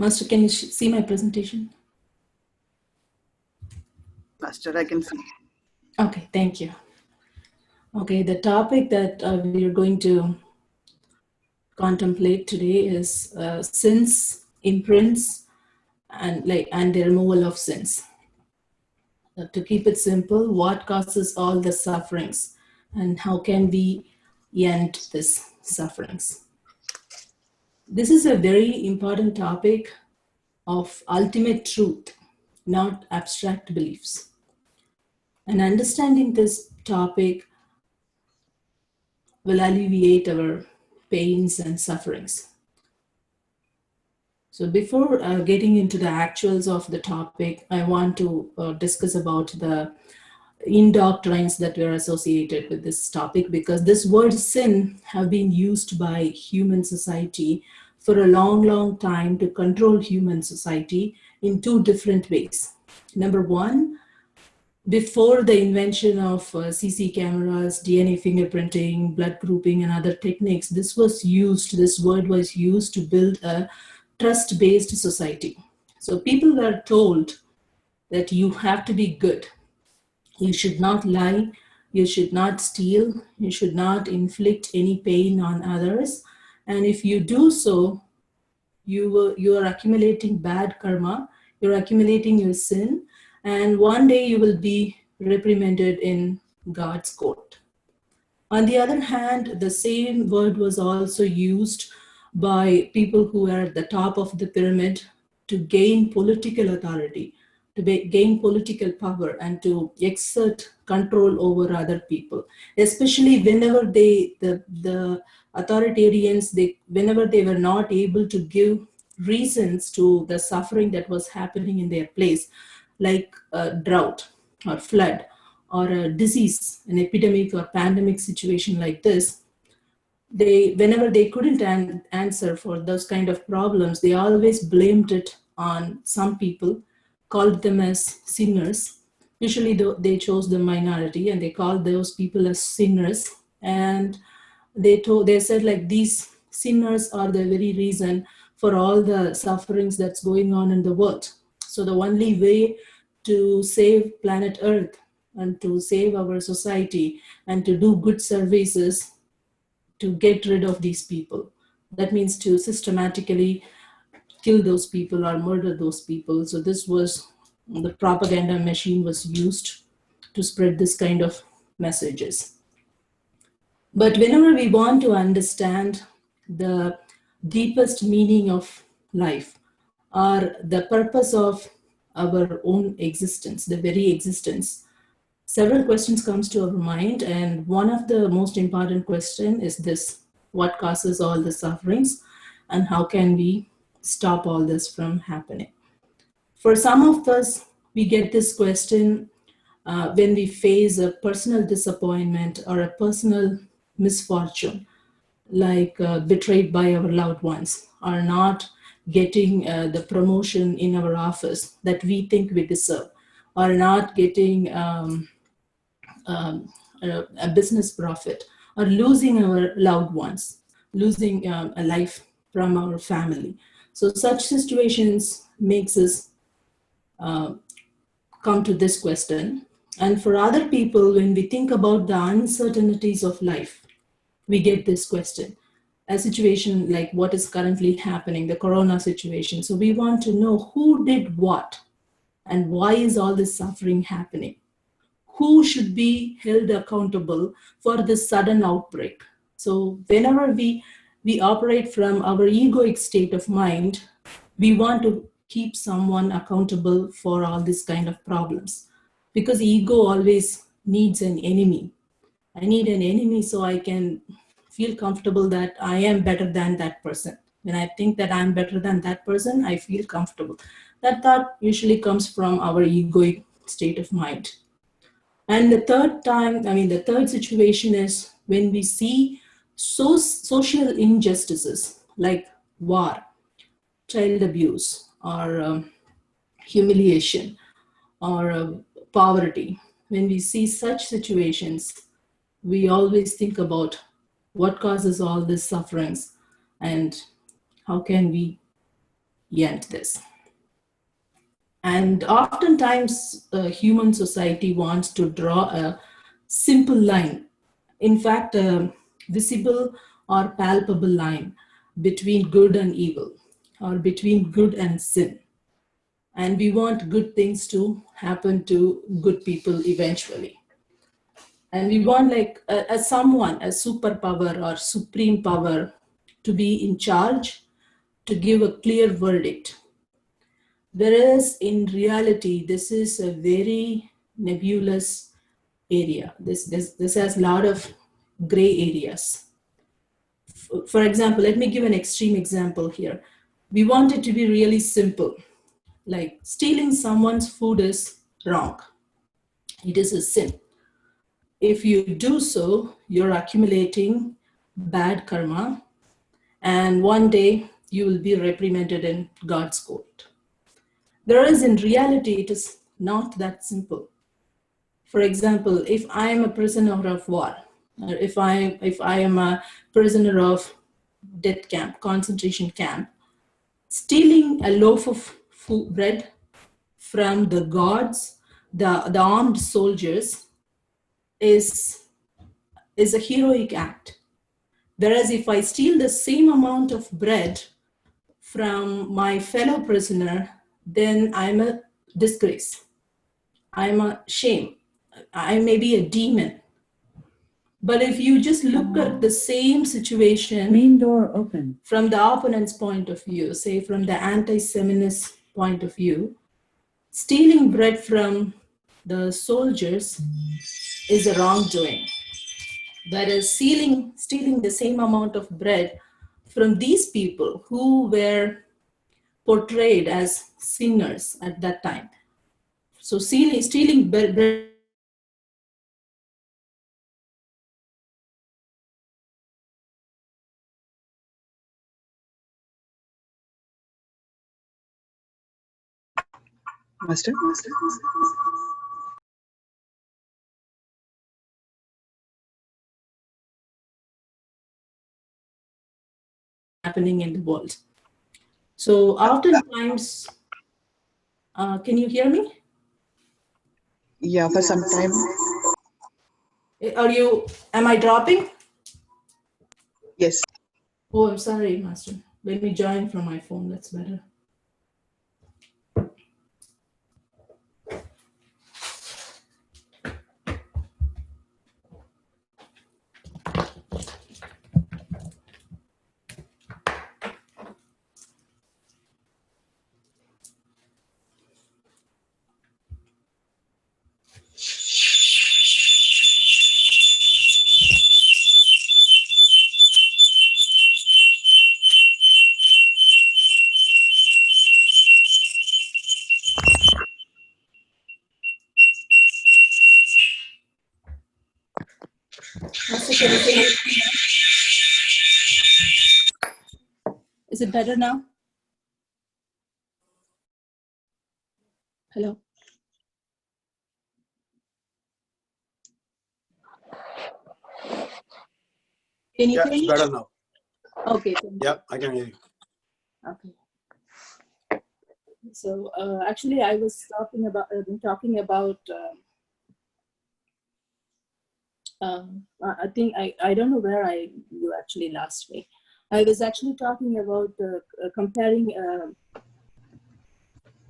Master, can you see my presentation? Master, I can see. Okay, thank you. Okay, the topic that we are going to contemplate today is sins, imprints, and the removal of sins. To keep it simple, what causes all the sufferings, and how can we end this sufferings? This is a very important topic of ultimate truth, not abstract beliefs. And understanding this topic will alleviate our pains and sufferings. So before getting into the actuals of the topic, I want to discuss about the indoctrines that were associated with this topic, because this word sin have been used by human society for a long time to control human society in two different ways. Number one, before the invention of CC cameras, DNA fingerprinting, blood grouping, and other techniques, this word was used to build a trust-based society. So people were told that you have to be good. You should not lie, you should not steal, you should not inflict any pain on others. And if you do so, you are accumulating bad karma, you're accumulating your sin, and one day you will be reprimanded in God's court. On the other hand, the same word was also used by people who were at the top of the pyramid to gain political authority, to gain political power, and to exert control over other people. Especially whenever the authoritarians, whenever they were not able to give reasons to the suffering that was happening in their place, like a drought or flood or a disease, an epidemic or pandemic situation like this, whenever they couldn't answer for those kind of problems, they always blamed it on some people, called them as sinners. Usually they chose the minority and they called those people as sinners. And they said like these sinners are the very reason for all the sufferings that's going on in the world. So the only way to save planet Earth and to save our society and to do good services, to get rid of these people. That means to systematically kill those people or murder those people. So this was the propaganda machine was used to spread this kind of messages. But whenever we want to understand the deepest meaning of life or the purpose of our own existence, the very existence, several questions comes to our mind, and one of the most important question is this: what causes all the sufferings, and how can we stop all this from happening? For some of us, we get this question when we face a personal disappointment or a personal misfortune, like betrayed by our loved ones, or not getting the promotion in our office that we think we deserve, or not getting a business profit, or losing our loved ones, losing a life from our family. So such situations makes us come to this question. And for other people, when we think about the uncertainties of life, we get this question. A situation like what is currently happening, the corona situation. So we want to know who did what and why is all this suffering happening? Who should be held accountable for this sudden outbreak? So whenever we operate from our egoic state of mind, we want to keep someone accountable for all this kind of problems, because ego always needs an enemy. I need an enemy so I can feel comfortable that I am better than that person. When I think that I'm better than that person, I feel comfortable. That thought usually comes from our egoic state of mind. And the third situation is when we see social injustices like war, child abuse, or humiliation, or poverty. When we see such situations, we always think about what causes all these sufferings and how can we end this. And oftentimes, human society wants to draw a simple line, in fact, a visible or palpable line between good and evil, or between good and sin. And we want good things to happen to good people eventually. And we want like a someone, a superpower or supreme power, to be in charge, to give a clear verdict. Whereas in reality, this is a very nebulous area. This has a lot of gray areas. For example, let me give an extreme example here. We want it to be really simple. Like stealing someone's food is wrong. It is a sin. If you do so, you're accumulating bad karma, and one day you will be reprimanded in God's court. Whereas in reality, it is not that simple. For example, if I am a prisoner of war, or if I am a prisoner of death camp, concentration camp, stealing a loaf of bread from the gods, the armed soldiers, is is a heroic act. Whereas if I steal the same amount of bread from my fellow prisoner, then I'm a disgrace. I'm a shame. I may be a demon. But if you just look at the same situation, Main door open. from the opponent's point of view, say from the anti-Semitist point of view, stealing bread from the soldiers is a wrongdoing. Whereas stealing the same amount of bread from these people who were portrayed as sinners at that time. So stealing bread from them Master. happening in the world. So oftentimes, can you hear me? Yeah, for some time. Am I dropping? Yes. Oh, I'm sorry, Master. Let me join from my phone. That's better. Master, can you hear me? Is it better now? Hello? Can you Yeah, hear it's me? better now. Okay. Thank you. Yeah, I can hear you. Okay. So actually, I was talking about. I think I don't know where you actually last week. I was actually talking about comparing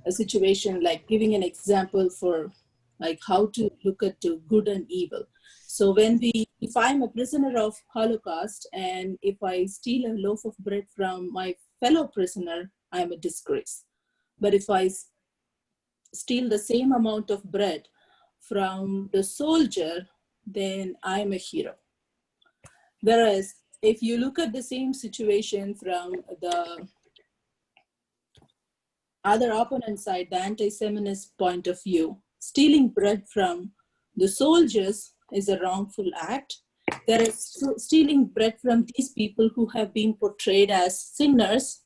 a situation, like giving an example for like how to look at the good and evil. So if I'm a prisoner of Holocaust and if I steal a loaf of bread from my fellow prisoner, I'm a disgrace. But if I steal the same amount of bread from the soldier, then I'm a hero. Whereas if you look at the same situation from the other opponent side, the anti-Semitist point of view, stealing bread from the soldiers is a wrongful act. Whereas stealing bread from these people who have been portrayed as sinners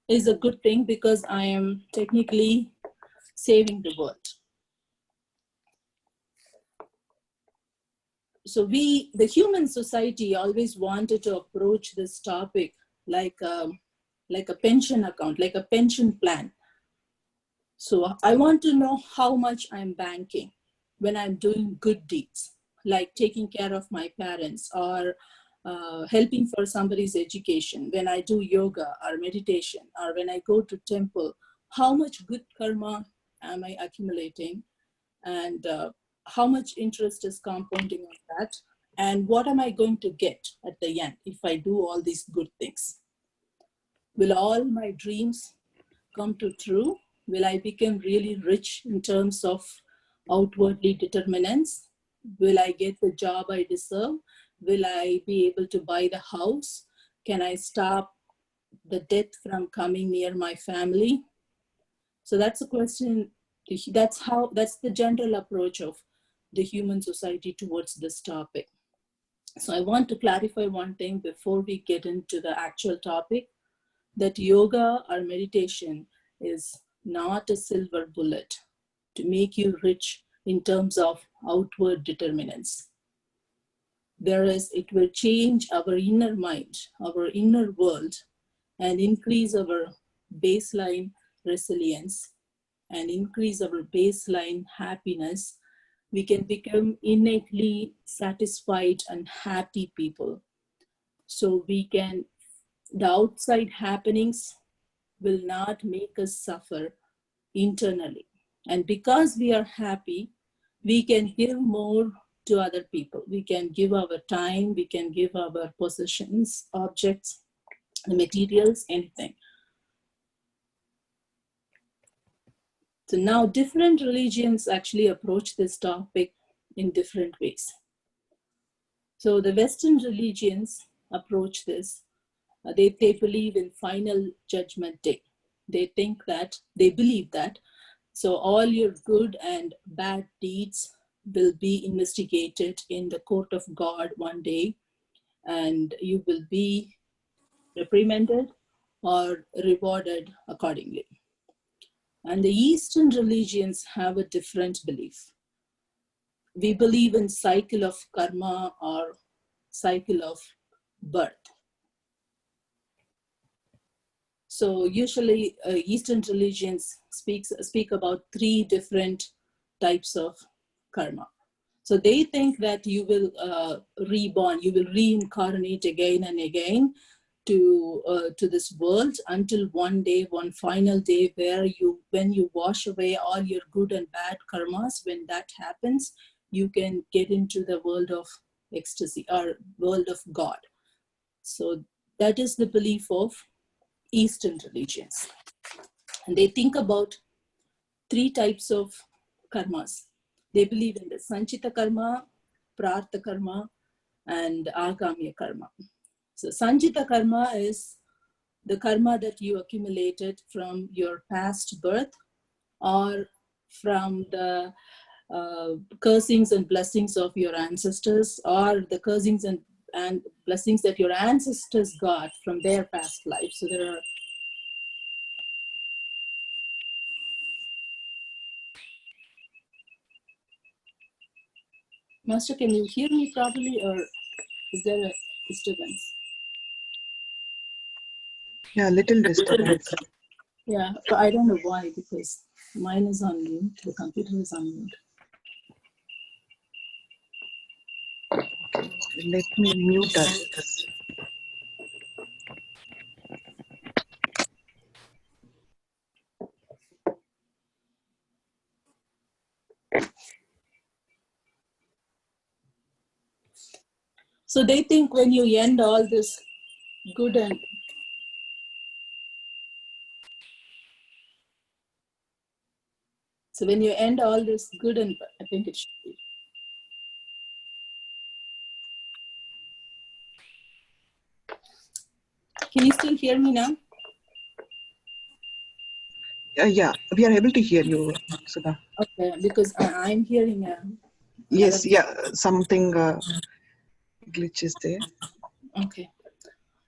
is a good thing because I am technically saving the world. So the human society always wanted to approach this topic like like a pension account, like a pension plan. So I want to know how much I'm banking when I'm doing good deeds, like taking care of my parents or helping for somebody's education, when I do yoga or meditation, or when I go to temple, how much good karma am I accumulating, and how much interest is compounding on that, and what am I going to get at the end if I do all these good things? Will all my dreams come to true? Will I become really rich in terms of outwardly determinants? Will I get the job I deserve? Will I be able to buy the house? Can I stop the death from coming near my family? So that's a question. That's the general approach of the human society towards this topic. So I want to clarify one thing before we get into the actual topic, that yoga or meditation is not a silver bullet to make you rich in terms of outward determinants. Whereas it will change our inner mind, our inner world, and increase our baseline resilience and increase our baseline happiness. We can become innately satisfied and happy people. So we can, the outside happenings will not make us suffer internally. And because we are happy, we can give more to other people. We can give our time, we can give our possessions, objects, the materials, anything. So now different religions actually approach this topic in different ways. So the Western religions approach this. They believe in final judgment day. They think that, they believe that, so all your good and bad deeds will be investigated in the court of God one day, and you will be reprimanded or rewarded accordingly. And the Eastern religions have a different belief. We believe in cycle of karma or cycle of birth. So usually Eastern religions speak about three different types of karma. So they think that you will reborn, you will reincarnate again and again to this world, until one day, one final day, where when you wash away all your good and bad karmas, when that happens, you can get into the world of ecstasy or world of God. So that is the belief of Eastern religions. And they think about three types of karmas. They believe in the Sanchita karma, Prartha karma, and Agamya karma. So Sanchita karma is the karma that you accumulated from your past birth, or from the cursings and blessings of your ancestors, or the cursings and blessings that your ancestors got from their past life. So there are, Master, can you hear me properly, or is there a disturbance? Yeah, little disturbance. Yeah, but I don't know why, because mine is on mute, the computer is on mute. Let me mute us. So they think when you end all this good and, so when you end all this good and, I think it should be. Can you still hear me now? Yeah, we are able to hear you, Sudha. Okay, because I'm hearing another. Yes, yeah, something glitches there. Okay,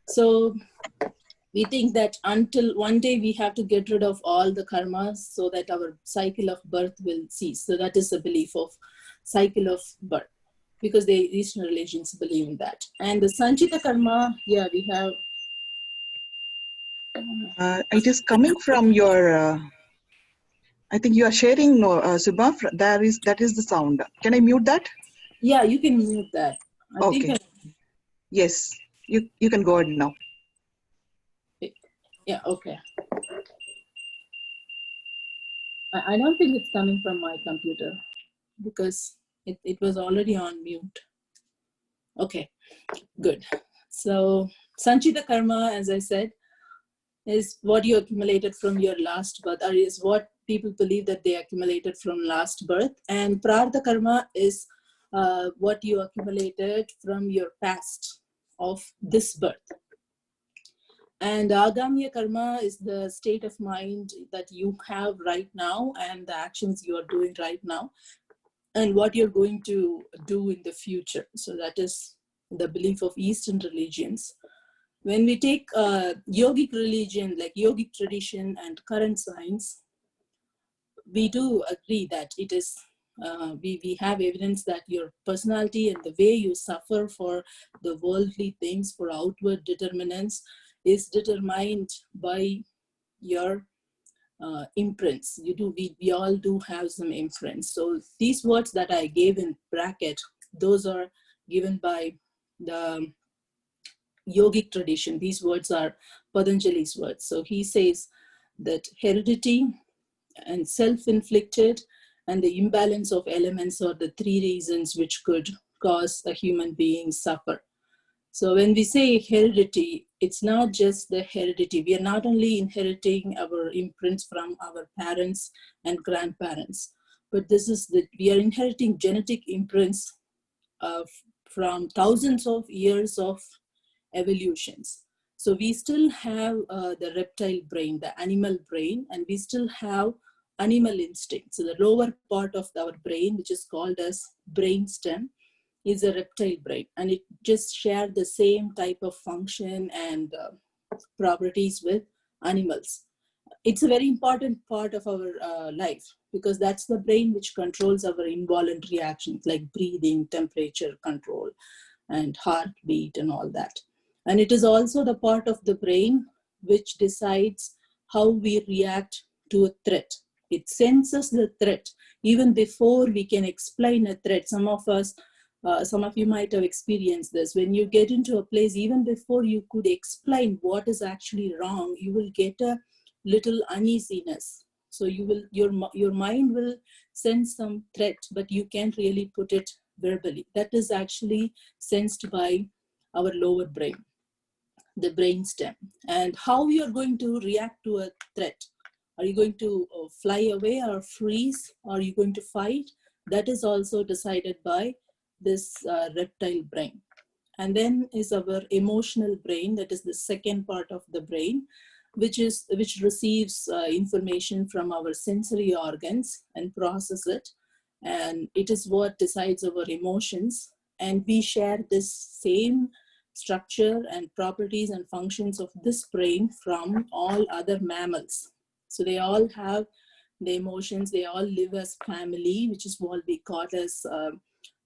so we think that until one day we have to get rid of all the karmas so that our cycle of birth will cease. So that is the belief of cycle of birth, because the Eastern religions believe in that. And the Sanchita karma, yeah, we have. It is coming from your. I think you are sharing, no, Subha. That is the sound. Can I mute that? Yeah, you can mute that. I think Okay. Yes. You can go ahead now. yeah, okay. I don't think it's coming from my computer because it was already on mute. Okay, good. So, Sanchita Karma, as I said, is what you accumulated from your last birth, or is what people believe that they accumulated from last birth. And Prartha Karma is what you accumulated from your past of this birth. And Agamya Karma is the state of mind that you have right now and the actions you are doing right now and what you're going to do in the future. So that is the belief of Eastern religions. When we take yogic religion, like yogic tradition and current science, we do agree that it is, we have evidence that your personality and the way you suffer for the worldly things, for outward determinants, is determined by your imprints. We all do have some imprints. So these words that I gave in bracket, those are given by the yogic tradition. These words are Patanjali's words. So he says that heredity and self-inflicted and the imbalance of elements are the three reasons which could cause a human being suffer. So when we say heredity, it's not just the heredity. We are not only inheriting our imprints from our parents and grandparents, but we are inheriting genetic imprints uh, from thousands of years of evolutions. So we still have the reptile brain, the animal brain, and we still have animal instinct. So the lower part of our brain, which is called as brainstem, is a reptile brain, and it just share the same type of function and properties with animals. It's a very important part of our life because that's the brain which controls our involuntary actions like breathing, temperature control, and heartbeat and all that. And it is also the part of the brain which decides how we react to a threat. It senses the threat even before we can explain a threat. Some of you might have experienced this. When you get into a place, even before you could explain what is actually wrong, you will get a little uneasiness. So your mind will sense some threat, but you can't really put it verbally. That is actually sensed by our lower brain, the brain stem. And how you are going to react to a threat. Are you going to fly away or freeze? Are you going to fight? That is also decided by this reptile brain. And then is our emotional brain, that is the second part of the brain, which receives information from our sensory organs and process it, and it is what decides our emotions. And we share this same structure and properties and functions of this brain from all other mammals. So they all have the emotions, they all live as family, which is what we call as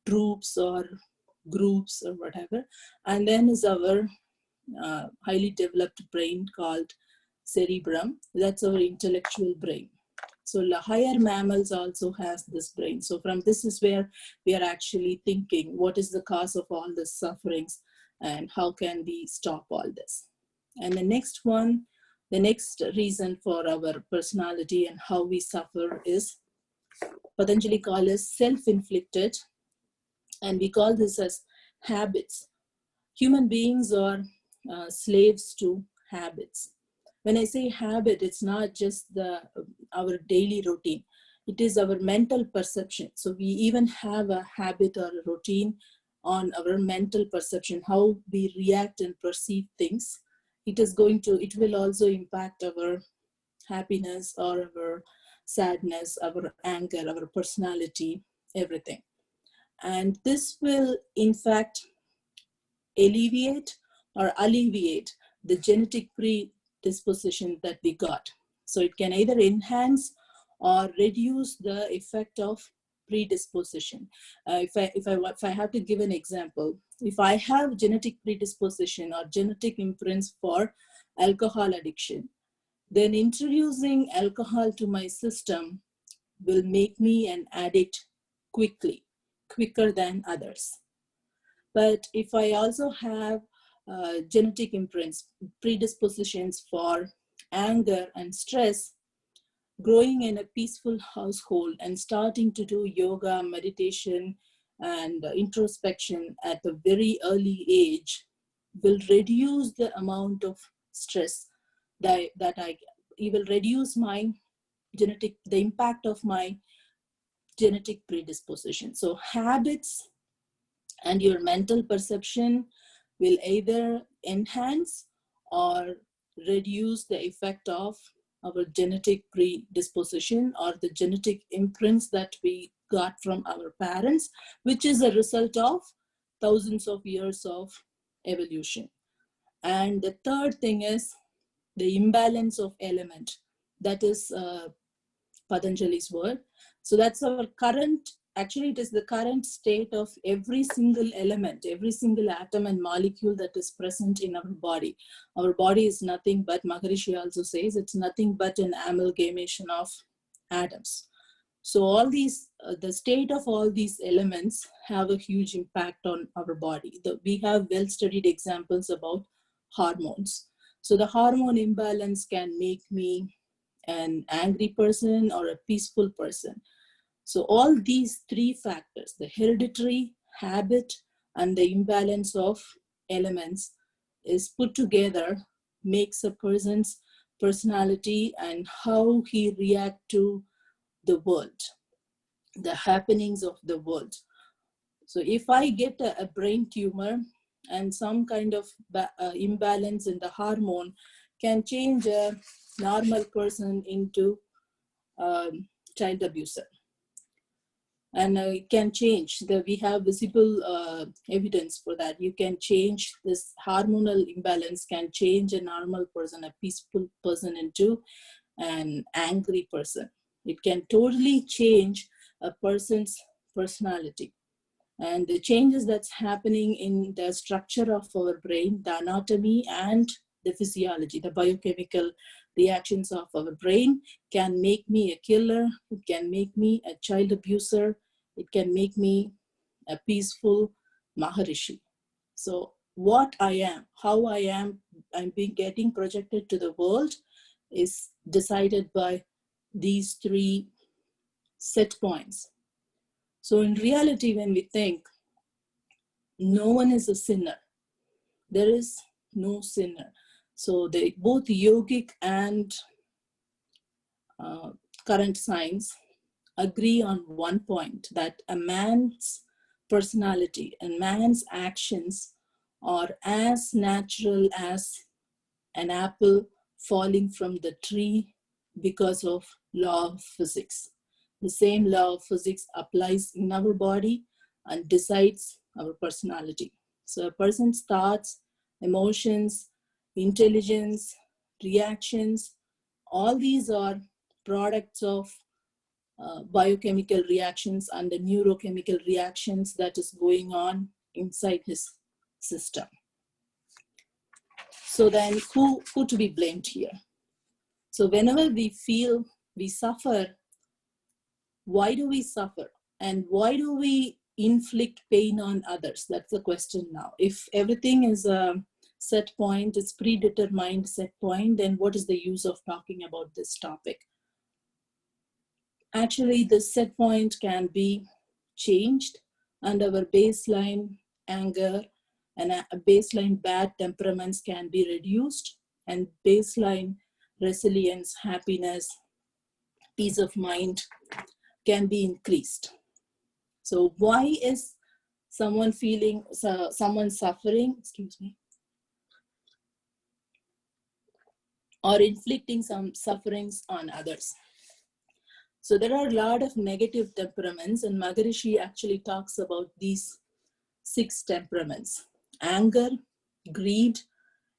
troops or groups or whatever. And then is our highly developed brain called cerebrum. That's our intellectual brain. So the higher mammals also has this brain. So from this is where we are actually thinking, what is the cause of all the sufferings and how can we stop all this? And the next one, the next reason for our personality and how we suffer is Patanjali call as self-inflicted, and we call this as habits. Human beings are slaves to habits. When I say habit, it's not just our daily routine. It is our mental perception. So we even have a habit or a routine on our mental perception, how we react and perceive things. It will also impact our happiness or our sadness, our anger, our personality, everything. And this will, in fact, alleviate or alleviate the genetic predisposition that we got. So it can either enhance or reduce the effect of predisposition. If I have to give an example, if I have genetic predisposition or genetic imprints for alcohol addiction, then introducing alcohol to my system will make me an addict quickly, quicker than others. But if I also have genetic imprints, predispositions for anger and stress, growing in a peaceful household and starting to do yoga, meditation, and introspection at a very early age will reduce the amount of stress that I, it will reduce my the impact of my genetic predisposition. So habits and your mental perception will either enhance or reduce the effect of our genetic predisposition or the genetic imprints that we got from our parents, which is a result of thousands of years of evolution. And the third thing is the imbalance of element. That is Patanjali's word. So that's our current, actually it is the current state of every single element, every single atom and molecule that is present in our body. Our body is nothing but, Maharishi also says, it's nothing but an amalgamation of atoms. So all these, the state of all these elements have a huge impact on our body. We have well-studied examples about hormones. So the hormone imbalance can make me an angry person or a peaceful person. So all these three factors, the hereditary, habit, and the imbalance of elements is put together, makes a person's personality and how he react to the world, the happenings of the world. So if I get a brain tumor and some kind of imbalance in the hormone can change a normal person into child abuser. And it can change, we have visible evidence for that. You can change this hormonal imbalance, can change a normal person, a peaceful person into an angry person. It can totally change a person's personality. And the changes that's happening in the structure of our brain, the anatomy and the physiology, the biochemical reactions of our brain can make me a killer, it can make me a child abuser, it can make me a peaceful Maharishi. So what I am, how I am, I'm being getting projected to the world is decided by these three set points. So in reality, when we think, no one is a sinner. There is no sinner. So both yogic and current science agree on one point, that a man's personality and man's actions are as natural as an apple falling from the tree because of law of physics. The same law of physics applies in our body and decides our personality. So a person's thoughts, emotions, intelligence, reactions, all these are products of biochemical reactions and the neurochemical reactions that is going on inside his system. So then who to be blamed here? So whenever we feel we suffer, why do we suffer? And why do we inflict pain on others? That's the question now. If everything is a set point, it's predetermined set point, then what is the use of talking about this topic? Actually, the set point can be changed, and our baseline anger and a baseline bad temperaments can be reduced, and baseline resilience, happiness, peace of mind can be increased. So why is someone suffering, or inflicting some sufferings on others? So there are a lot of negative temperaments, and Maharishi actually talks about these 6 temperaments: anger, greed,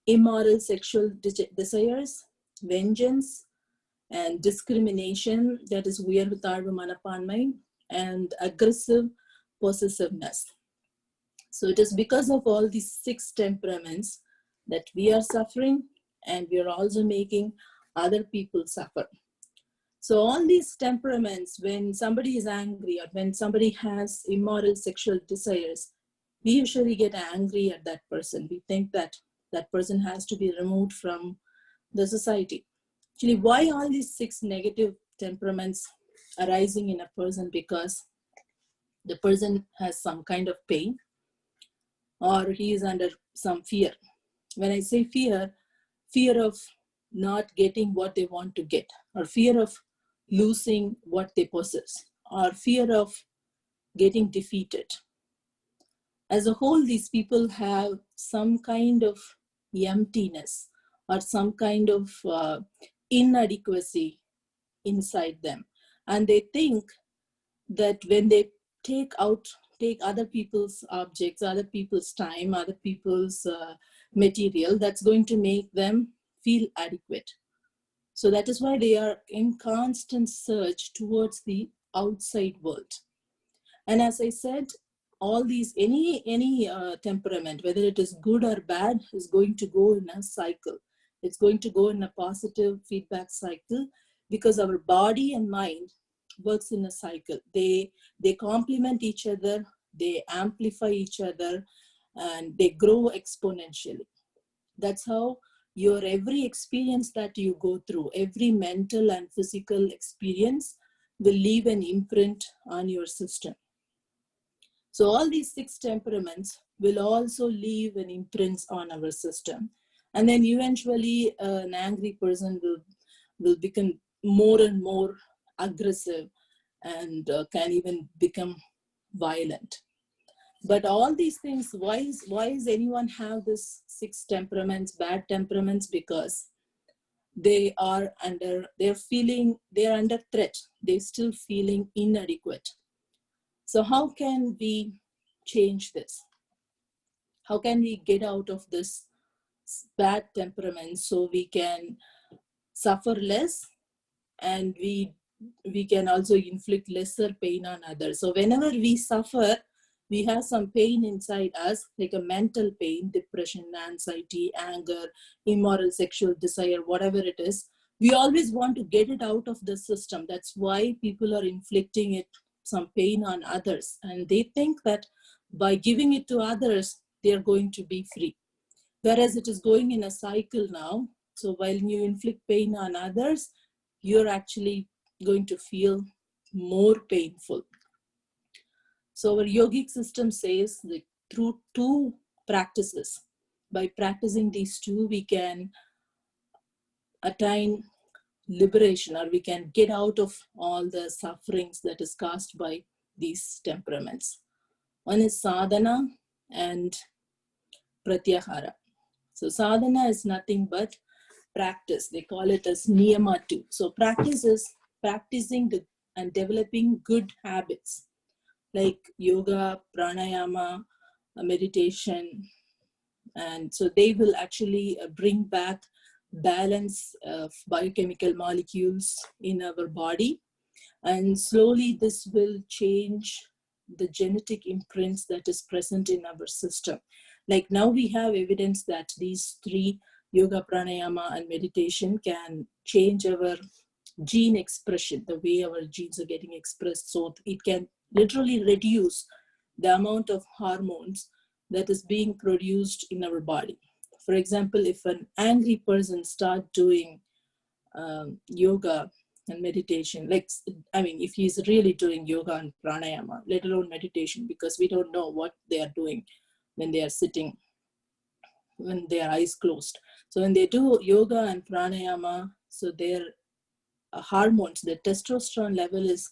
immoral sexual desires, vengeance, and discrimination, that is Uyarvu Manapanmai, and aggressive possessiveness. So it is because of all these 6 temperaments that we are suffering, and we are also making other people suffer. So all these temperaments, when somebody is angry or when somebody has immoral sexual desires, we usually get angry at that person. We think that that person has to be removed from the society. Actually, why all these six negative temperaments arising in a person? Because the person has some kind of pain or he is under some fear. When I say fear, fear of not getting what they want to get, or fear of losing what they possess, or fear of getting defeated. As a whole, these people have some kind of emptiness or some kind of inadequacy inside them. And they think that when they take out take other people's objects, other people's time, other people's material, that's going to make them feel adequate. So that is why they are in constant search towards the outside world. And as I said, all these any temperament, whether it is good or bad, is going to go in a cycle. It's going to go in a positive feedback cycle, because our body and mind works in a cycle. They complement each other, they amplify each other, and they grow exponentially. That's how your every experience that you go through, every mental and physical experience, will leave an imprint on your system. So all these six temperaments will also leave an imprint on our system. And then eventually an angry person will become more and more aggressive and can even become violent. But all these things, why is anyone have this six temperaments, bad temperaments? Because they're under threat. They're still feeling inadequate. So how can we change this? How can we get out of this bad temperament so we can suffer less, and we can also inflict lesser pain on others? So whenever we suffer, we have some pain inside us, like a mental pain, depression, anxiety, anger, immoral sexual desire, whatever it is. We always want to get it out of the system. That's why people are inflicting it, some pain on others. And they think that by giving it to others, they're going to be free. Whereas it is going in a cycle now. So while you inflict pain on others, you're actually going to feel more painful. So our yogic system says that through two practices, by practicing these two, we can attain liberation, or we can get out of all the sufferings that is caused by these temperaments. One is sadhana and pratyahara. So sadhana is nothing but practice. They call it as niyama too. So practice is practicing and developing good habits like yoga, pranayama, meditation. And so they will actually bring back balance of biochemical molecules in our body. And slowly this will change the genetic imprints that is present in our system. Like now we have evidence that these three, yoga, pranayama, and meditation, can change our gene expression, the way our genes are getting expressed. So it can literally reduce the amount of hormones that is being produced in our body. For example, if an angry person start doing yoga and meditation, like, I mean, if he's really doing yoga and pranayama, let alone meditation, because we don't know what they are doing when they are sitting, when their eyes closed. So when they do yoga and pranayama, so their hormones, the testosterone level is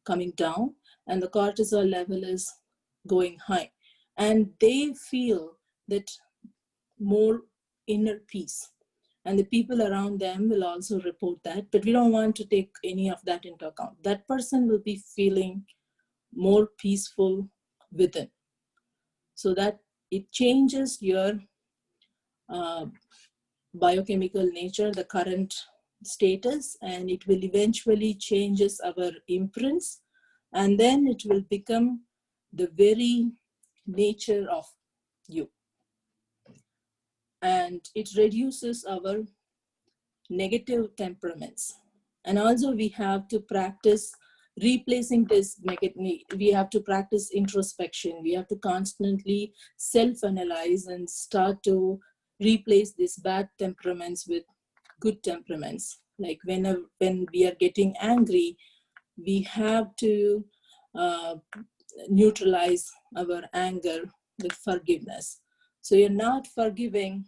coming down and the cortisol level is going high. And they feel that more inner peace. And the people around them will also report that, but we don't want to take any of that into account. That person will be feeling more peaceful within. So that it changes your uh, biochemical nature, the current status, and it will eventually changes our imprints, and then it will become the very nature of you. And it reduces our negative temperaments. And also we have to practice replacing this negative. We have to practice introspection. We have to constantly self-analyze and start to replace these bad temperaments with good temperaments. Like when we are getting angry, we have to uh, neutralize our anger with forgiveness. So you're not forgiving.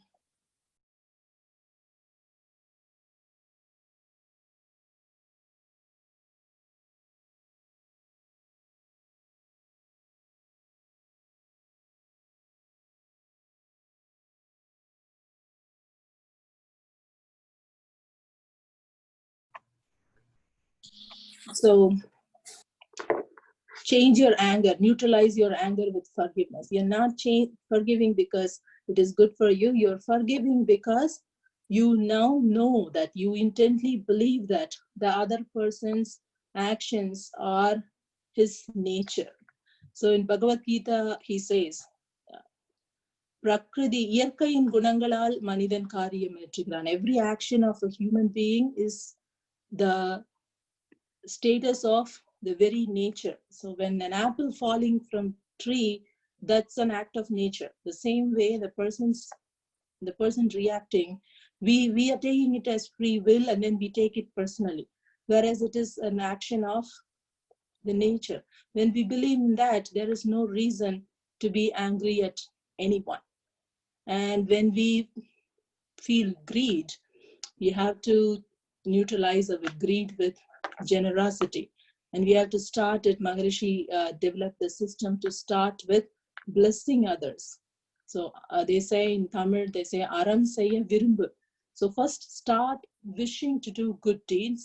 So change your anger, neutralize your anger with forgiveness. You're not forgiving because it is good for you. You're forgiving because you now know that you intently believe that the other person's actions are his nature. So in Bhagavad Gita, he says, Prakriti, இயற்கையின் குணங்களால் மனிதன் காரியம் ஏற்றுகிறான். Every action of a human being is the status of the very nature. So when an apple falling from tree, that's an act of nature. The same way the person reacting, we are taking it as free will and then we take it personally, whereas it is an action of the nature. When we believe in that, there is no reason to be angry at anyone. And when we feel greed, we have to neutralize our greed with generosity. And we have to start it. Maharishi developed the system to start with blessing others. So they say in Tamil, they say, Aram Seiya Virumbu. So first start wishing to do good deeds,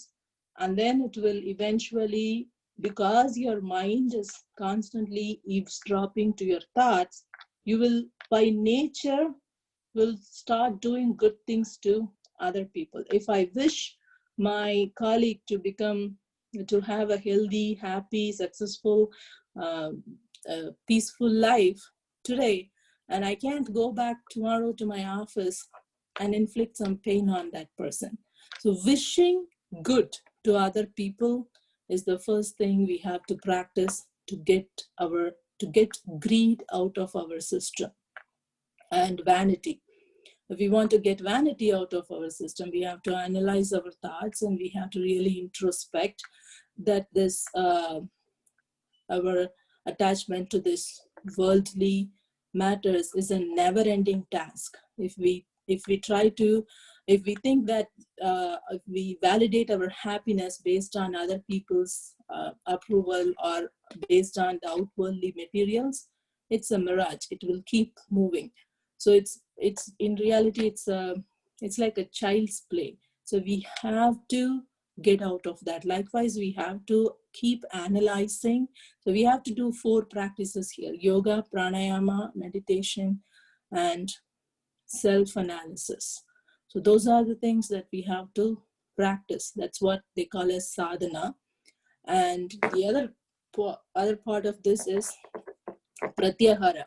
and then it will eventually, because your mind is constantly eavesdropping to your thoughts, you will by nature will start doing good things to other people. If I wish my colleague to have a healthy, happy, successful, uh, peaceful life today, and I can't go back tomorrow to my office and inflict some pain on that person. So wishing good to other people is the first thing we have to practice to get greed out of our system. And vanity. If we want to get vanity out of our system, we have to analyze our thoughts and we have to really introspect that our attachment to this worldly matters is a never-ending task. If we think that if we validate our happiness based on other people's approval or based on the outwardly materials, it's a mirage. It will keep moving. So it's in reality it's like a child's play. So we have to get out of that. Likewise, we have to keep analyzing. So we have to do 4 practices here: yoga, pranayama, meditation, and self-analysis. So those are the things that we have to practice. That's what they call as sadhana. And the other part of this is pratyahara.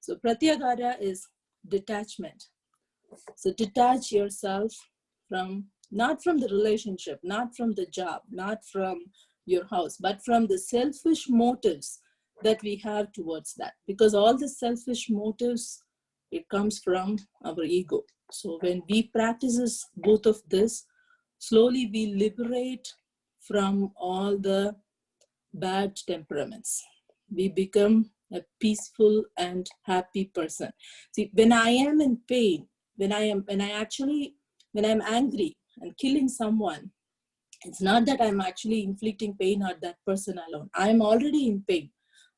So pratyahara is detachment. So detach yourself from, not from the relationship, not from the job, not from your house, but from the selfish motives that we have towards that. Because all the selfish motives, it comes from our ego. So when we practice both of this, slowly we liberate from all the bad temperaments. We become a peaceful and happy person. See, when I am in pain, when I'm angry and killing someone, it's not that I'm actually inflicting pain on that person alone. I'm already in pain.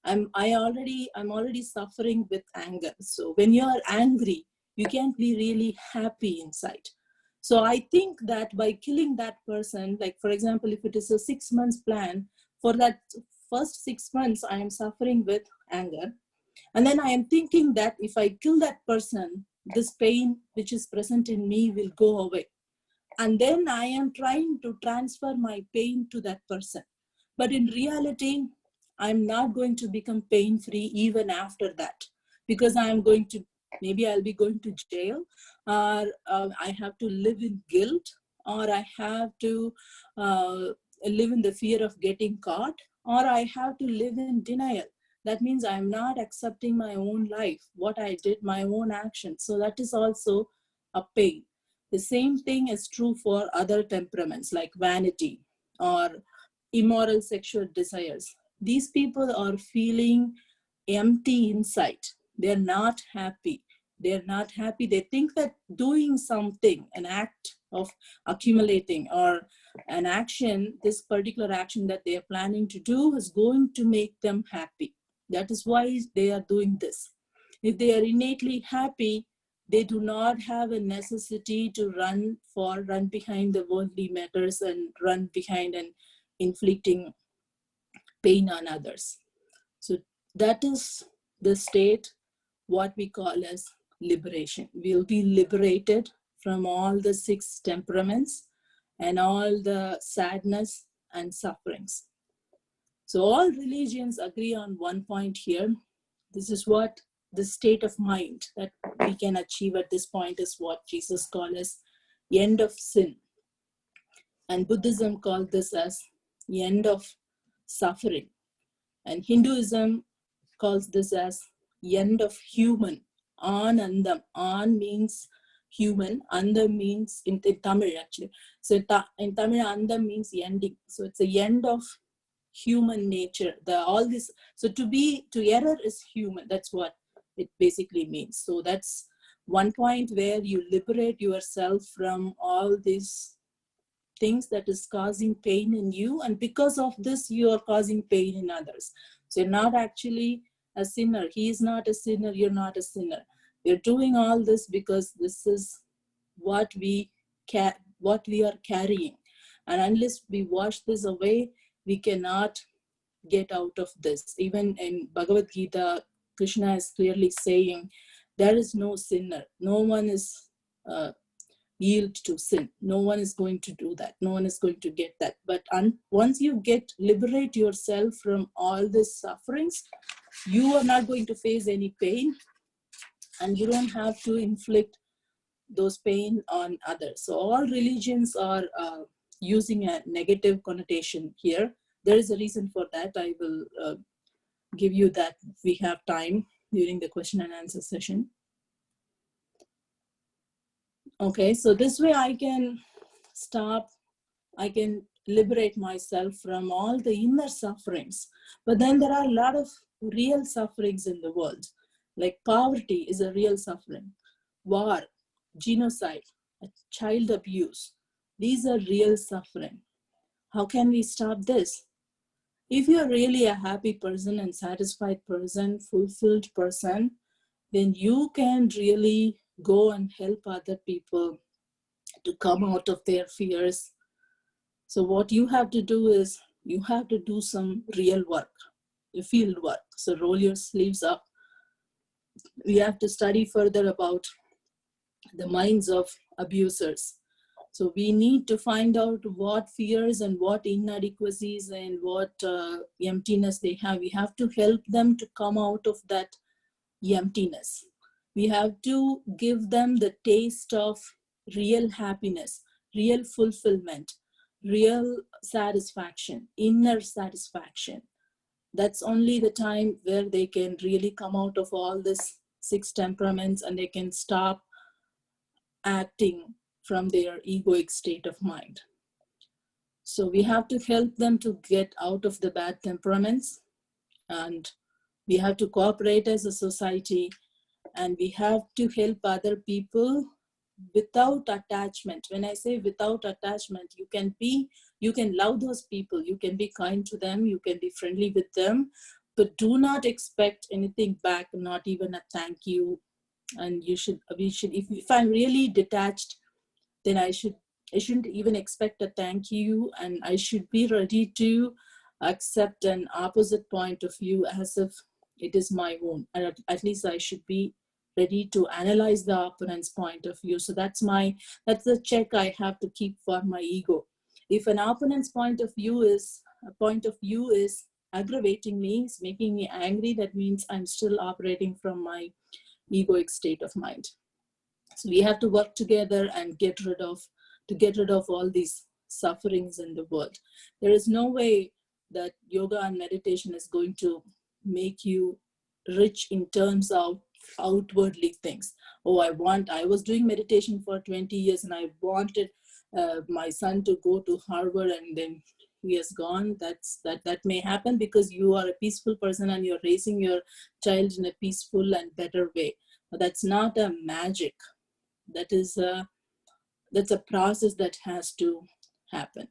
I'm already suffering with anger. So when you are angry, you can't be really happy inside. So I think that by killing that person, like for example, if it is a 6 months plan, for that first 6 months, I am suffering with anger. And then I am thinking that if I kill that person, this pain which is present in me will go away. And then I am trying to transfer my pain to that person. But in reality, I'm not going to become pain free even after that, because maybe I'll be going to jail, or I have to live in guilt, or I have to live in the fear of getting caught, or I have to live in denial. That means I'm not accepting my own life, what I did, my own actions. So that is also a pain. The same thing is true for other temperaments like vanity or immoral sexual desires. These people are feeling empty inside. They're not happy. They're not happy. They think that doing something, an act of accumulating or an action, this particular action that they are planning to do is going to make them happy. That is why they are doing this. If they are innately happy, they do not have a necessity to run behind the worldly matters and run behind and inflicting pain on others. So that is the state, what we call as liberation. We'll be liberated from all the six temperaments and all the sadness and sufferings. So all religions agree on one point here. This is what the state of mind that we can achieve at this point is what Jesus called as end of sin. And Buddhism called this as end of suffering. And Hinduism calls this as end of human. Anandam. An means human. Andam means, in Tamil actually. So in Tamil, Andam means ending. So it's the end of human nature. All this. So to error is human. That's what it basically means. So that's one point where you liberate yourself from all these things that is causing pain in you, and because of this you are causing pain in others. So you're not actually a sinner. He is not a sinner, you're not a sinner. We're doing all this because this is what we are carrying, and unless we wash this away, we cannot get out of this. Even in Bhagavad Gita, Krishna is clearly saying there is no sinner. No one is uh, yield to sin. No one is going to do that. No one is going to get that. But once you liberate yourself from all these sufferings, you are not going to face any pain, and you don't have to inflict those pain on others. So all religions are using a negative connotation here. There is a reason for that. I will give you that. We have time during the question and answer session. Okay, so this way I can stop, I can liberate myself from all the inner sufferings. But then there are a lot of real sufferings in the world, like poverty is a real suffering, war, genocide, child abuse. These are real suffering. How can we stop this? If you're really a happy person and satisfied person, fulfilled person, then you can really go and help other people to come out of their fears. So what you have to do is you have to do some real work, field work. So roll your sleeves up. We have to study further about the minds of abusers. So we need to find out what fears and what inadequacies and what emptiness they have. We have to help them to come out of that emptiness. We have to give them the taste of real happiness, real fulfillment, real satisfaction, inner satisfaction. That's only the time where they can really come out of all these six temperaments and they can stop acting from their egoic state of mind. So we have to help them to get out of the bad temperaments, and we have to cooperate as a society, and we have to help other people without attachment. When I say without attachment, you can love those people, you can be kind to them, you can be friendly with them, but do not expect anything back, not even a thank you. And we should, if I'm really detached, then I shouldn't even expect a thank you, and I should be ready to accept an opposite point of view as if it is my own. And at least I should be ready to analyze the opponent's point of view. So that's the check I have to keep for my ego. If an opponent's point of view is aggravating me, is making me angry, that means I'm still operating from my egoic state of mind. So we have to work together and get rid of to get rid of all these sufferings in the world. There is no way that yoga and meditation is going to make you rich in terms of outwardly things. Oh, I was doing meditation for 20 years and I wanted my son to go to Harvard, and then he has gone. That may happen because you are a peaceful person and you're raising your child in a peaceful and better way. But that's not a magic. That's a process that has to happen.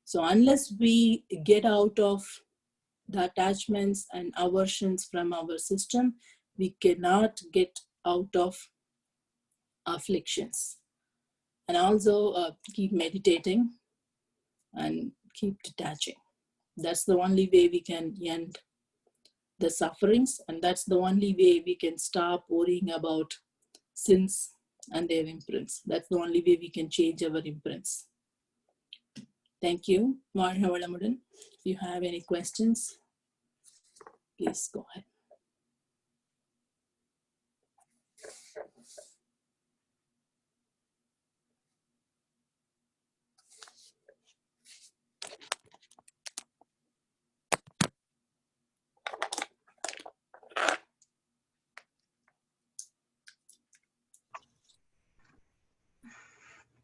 So unless we get out of the attachments and aversions from our system, we cannot get out of afflictions. And also keep meditating and keep detaching. That's the only way we can end the sufferings, and that's the only way we can stop worrying about sins and their imprints. That's the only way we can change our imprints. Thank you, Marhavalamudan. If you have any questions, please go ahead.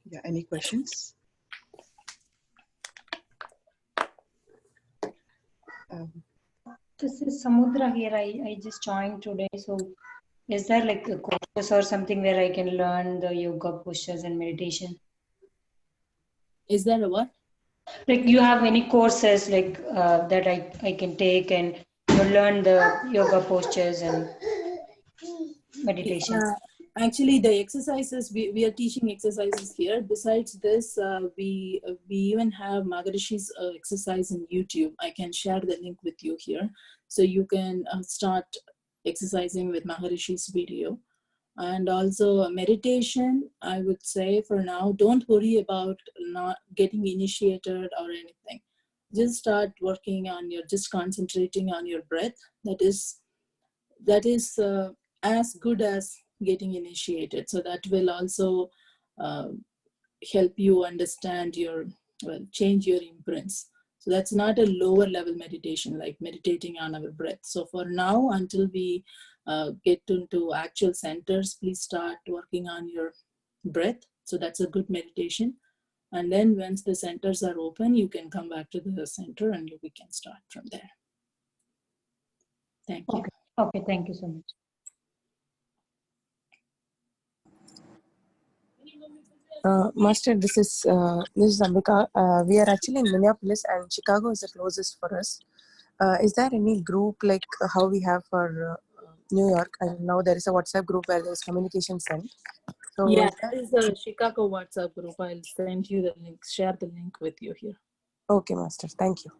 Yeah, any questions? This is Samudra here. I just joined today. So is there like a courses or something where I can learn the yoga postures and meditation? Is there a what? Like you have any courses like that I can take and learn the yoga postures and meditation? Actually, the exercises, we are teaching exercises here. Besides this, we even have Maharishi's exercise in YouTube. I can share the link with you here. So you can start exercising with Maharishi's video. And also meditation, I would say for now, don't worry about not getting initiated or anything. Just start working on just concentrating on your breath. That is as good as getting initiated. So that will also help you understand change your imprints. So that's not a lower level meditation like meditating on our breath. So for now, until we get into actual centers, please start working on your breath. So that's a good meditation. And then once the centers are open, you can come back to the center and we can start from there. Thank you. Okay, thank you so much. Master, this is Ambika. We are actually in Minneapolis, and Chicago is the closest for us. Is there any group like how we have for New York? And now there is a WhatsApp group where there is communication sent. So yeah, that is the Chicago WhatsApp group. I'll send you the link, share the link with you here. Okay, Master. Thank you.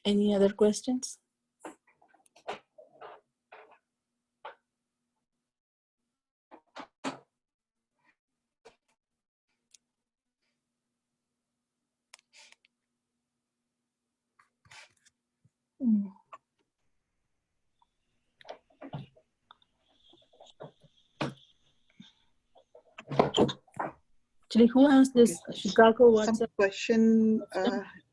Any other questions? Actually, who asked this Chicago WhatsApp? Some question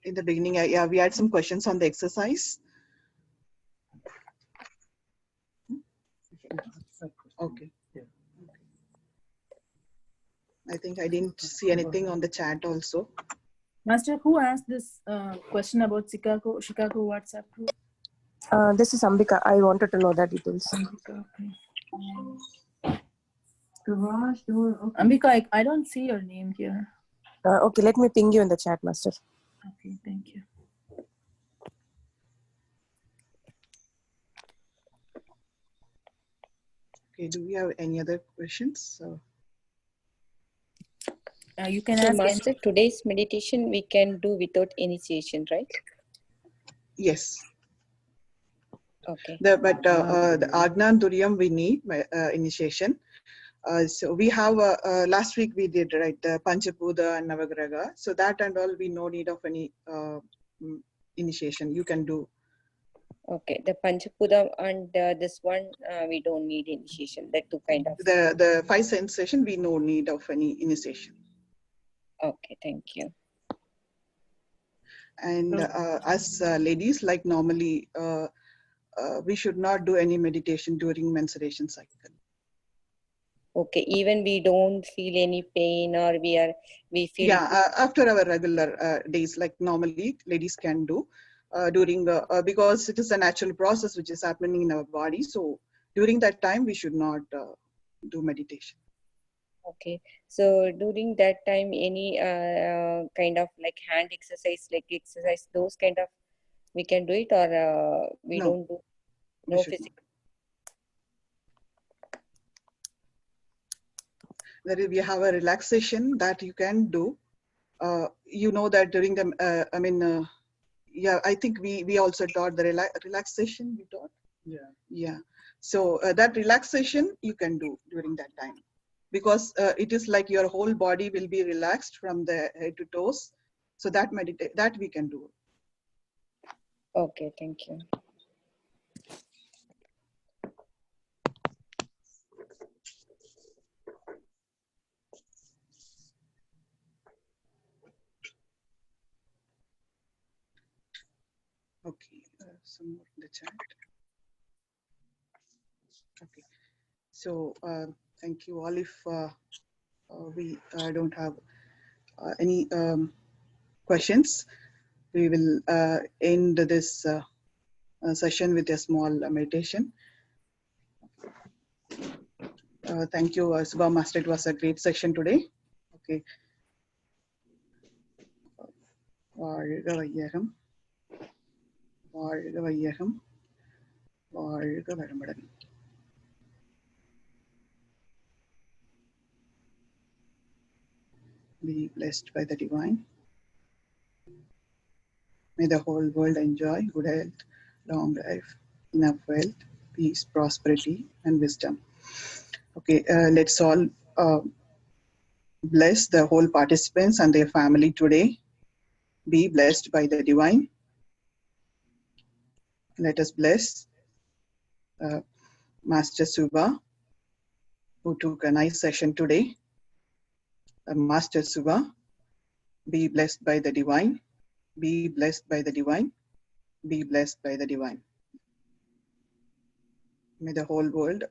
in the beginning. Yeah, we had some questions on the exercise. Okay. I think I didn't see anything on the chat also. Master, who asked this question about Chicago WhatsApp group? This is Ambika. I wanted to know the details. Ambika, okay. Ambika, I don't see your name here. Okay, let me ping you in the chat, Master. Okay, thank you. Okay, do we have any other questions? You can so ask. Master, today's meditation we can do without initiation, right? Yes. Okay. The Agnan Duryam we need initiation. So we have last week we did right the Panchapuda and Navagraha. So that and all we no need of any initiation. You can do Okay, the Panchapuda and this one, we don't need initiation. The two kind of. the 5 sensation. We no need of any initiation. Okay, thank you. And as ladies, like normally, we should not do any meditation during menstruation cycle. Okay, even we don't feel any pain or we feel. Yeah, after our regular days, like normally ladies can do during because it is a natural process which is happening in our body. So during that time, we should not do meditation. Okay, so during that time, any kind of like hand exercise, like exercise, those kind of we can do it, or we No, don't do we no should not. physical. We have a relaxation that you can do. You know that during the, yeah, I think we also taught the relaxation. We taught. Yeah. Yeah. So that relaxation you can do during that time, because it is like your whole body will be relaxed from the head to toes. So that that we can do. Okay, thank you. Okay. Some more in the chat. Okay. So thank you all. If we don't have any questions, we will end this session with a small meditation. Thank you, Subha Master. It was a great session today. Okay. வாழ்க வையகம் வாழ்க வையகம் வாழ்க வளமுடன். Be blessed by the divine. May the whole world enjoy good health, long life, enough wealth, peace, prosperity, and wisdom. Okay, let's all bless the whole participants and their family today. Be blessed by the divine. Let us bless Master Subha, who took a nice session today. Master Subha, be blessed by the divine. Be blessed by the divine. Be blessed by the divine. May the whole world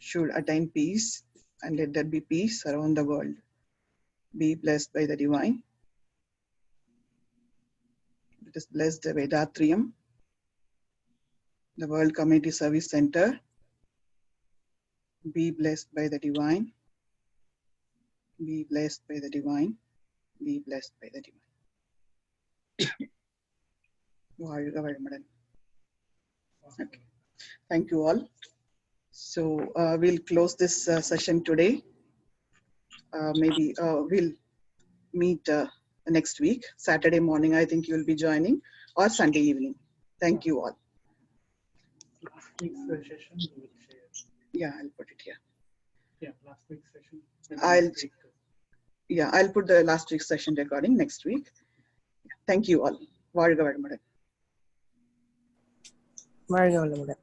should attain peace, and let there be peace around the world. Be blessed by the divine. Let us bless the Vedatrium, the World Community Service Center. Be blessed by the divine. Be blessed by the divine. Be blessed by the divine. வாழ்க வளமுடன். Okay. Thank you all. So we'll close this session today. Maybe we'll meet next week, Saturday morning. I think you'll be joining, or Sunday evening. Thank you all. Last week's session we will share. Yeah, I'll put it here. Yeah, last week's session. I'll put the last week's session recording next week. Thank you all. வாழ்க வளமுடன். வாழ்க வளமுடன்.